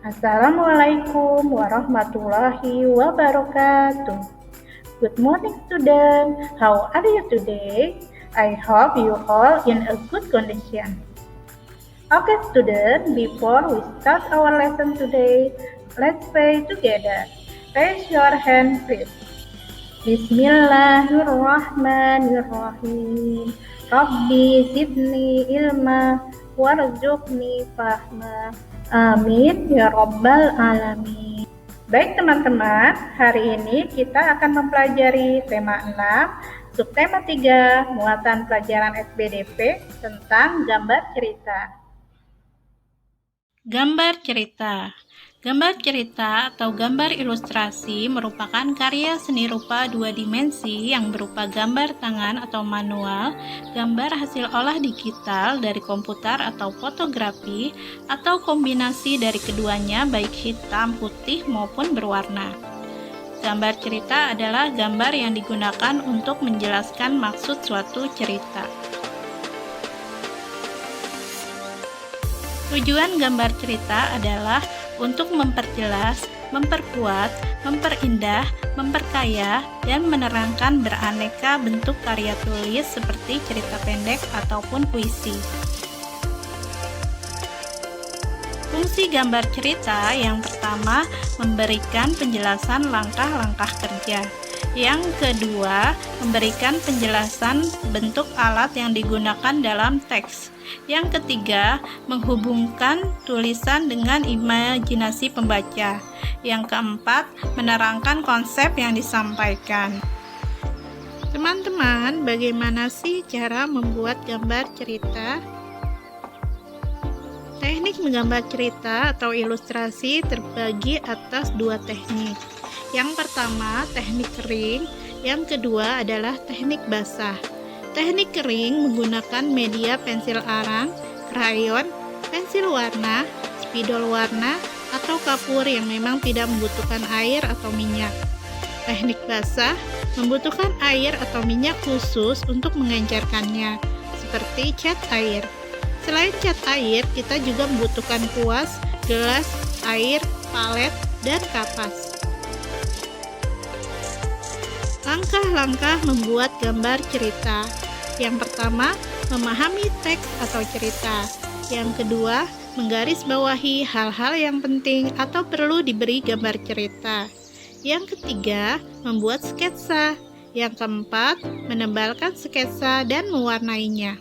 Assalamualaikum warahmatullahi wabarakatuh. Good morning, student. How are you today? I hope you all in a good condition. Okay, student, before we start our lesson today, let's pray together. Raise your hand, please. Bismillahirrahmanirrahim. Rabbi zidni ilma warzuqni fahma. Amin ya rabbal alamin. Baik teman-teman, hari ini kita akan mempelajari tema 6, subtema 3, muatan pelajaran SBDP tentang gambar cerita. Gambar cerita. Gambar cerita atau gambar ilustrasi merupakan karya seni rupa dua dimensi yang berupa gambar tangan atau manual, gambar hasil olah digital dari komputer atau fotografi, atau kombinasi dari keduanya baik hitam, putih, maupun berwarna. Gambar cerita adalah gambar yang digunakan untuk menjelaskan maksud suatu cerita. Tujuan gambar cerita adalah untuk memperjelas, memperkuat, memperindah, memperkaya, dan menerangkan beraneka bentuk karya tulis seperti cerita pendek ataupun puisi. Fungsi gambar cerita yang pertama, memberikan penjelasan langkah-langkah kerja. Yang kedua, memberikan penjelasan bentuk alat yang digunakan dalam teks. Yang ketiga, menghubungkan tulisan dengan imajinasi pembaca. Yang keempat, menerangkan konsep yang disampaikan. Teman-teman, bagaimana sih cara membuat gambar cerita? Teknik menggambar cerita atau ilustrasi terbagi atas dua teknik. Yang pertama, teknik kering. Yang kedua adalah teknik basah. Teknik kering menggunakan media pensil arang, krayon, pensil warna, spidol warna, atau kapur yang memang tidak membutuhkan air atau minyak. Teknik basah membutuhkan air atau minyak khusus untuk mengencerkannya, seperti cat air. Selain cat air, kita juga membutuhkan kuas, gelas, air, palet, dan kapas. Langkah-langkah membuat gambar cerita. Yang pertama, memahami teks atau cerita. Yang kedua, menggarisbawahi hal-hal yang penting atau perlu diberi gambar cerita. Yang ketiga, membuat sketsa. Yang keempat, menebalkan sketsa dan mewarnainya.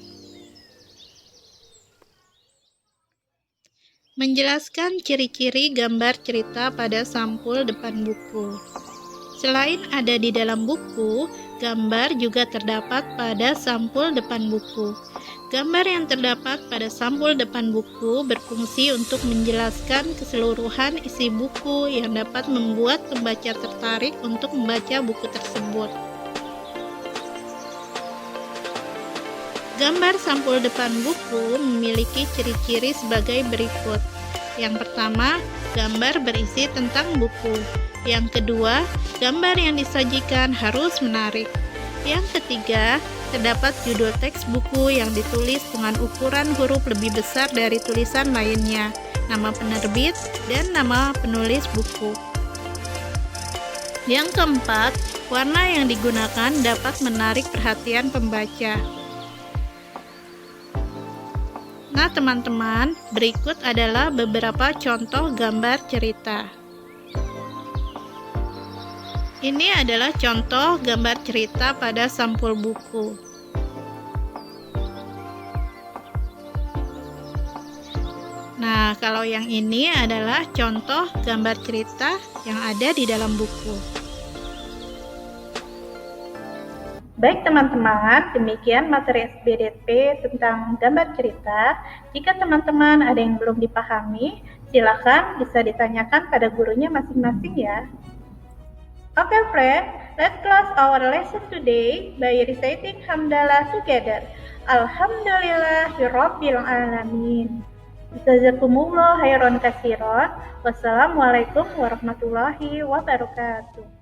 Menjelaskan ciri-ciri gambar cerita pada sampul depan buku. Selain ada di dalam buku, gambar juga terdapat pada sampul depan buku. Gambar yang terdapat pada sampul depan buku berfungsi untuk menjelaskan keseluruhan isi buku yang dapat membuat pembaca tertarik untuk membaca buku tersebut. Gambar sampul depan buku memiliki ciri-ciri sebagai berikut. Yang pertama, gambar berisi tentang buku. Yang kedua, gambar yang disajikan harus menarik. Yang ketiga, terdapat judul teks buku yang ditulis dengan ukuran huruf lebih besar dari tulisan lainnya, nama penerbit, dan nama penulis buku. Yang keempat, warna yang digunakan dapat menarik perhatian pembaca. Nah, teman-teman, berikut adalah beberapa contoh gambar cerita. Ini adalah contoh gambar cerita pada sampul buku. Nah, kalau yang ini adalah contoh gambar cerita yang ada di dalam buku. Baik teman-teman, demikian materi SBDP tentang gambar cerita. Jika teman-teman ada yang belum dipahami, silakan bisa ditanyakan pada gurunya masing-masing ya. Okay friend, let's close our lesson today by reciting hamdalah together. Alhamdulillahirabbil alamin. Jazakumullah khairan katsiran. Wassalamualaikum warahmatullahi wabarakatuh.